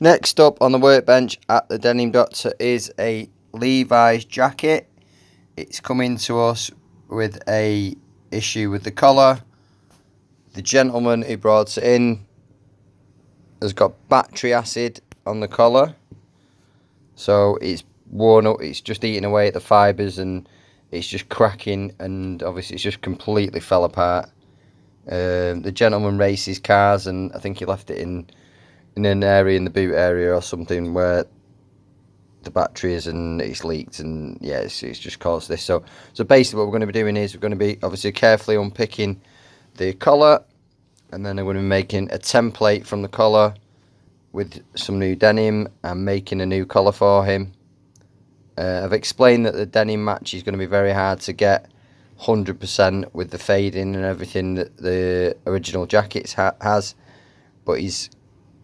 Next up on the workbench at the Denim Doctor is a Levi's jacket. It's coming to us with a issue with the collar. The gentleman who brought it in has got battery acid on the collar, so it's worn up, it's just eating away at the fibres and it's just cracking, and obviously it's just completely fell apart. The gentleman races cars, and I think he left it in an area in the boot area or something where the battery is, and it's leaked, and yeah, it's just caused this. So basically what we're going to be doing is we're going to be obviously carefully unpicking the collar, and then I'm going to be making a template from the collar with some new denim and making a new collar for him. I've explained that the denim match is going to be very hard to get 100% with the fading and everything that the original jackets has, but he's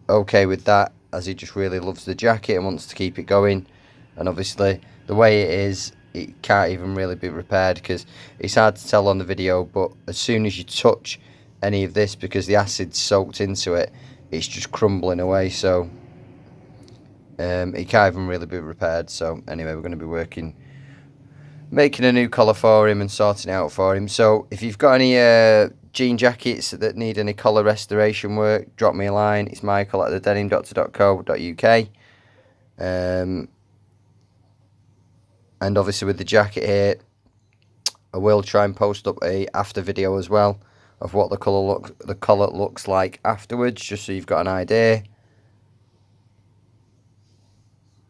okay with that, as he just really loves the jacket and wants to keep it going. And obviously the way it is, it can't even really be repaired, because it's hard to tell on the video, but as soon as you touch any of this, because the acid's soaked into it, it's just crumbling away. So it can't even really be repaired. So anyway, we're going to be making a new collar for him and sorting it out for him. So if you've got any jean jackets that need any collar restoration work, drop me a line. It's Michael at thedenimdoctor.co.uk. And obviously with the jacket here, I will try and post up a after video as well of what the collar looks like afterwards, just so you've got an idea.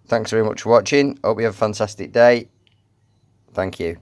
Thanks very much for watching. Hope you have a fantastic day. Thank you.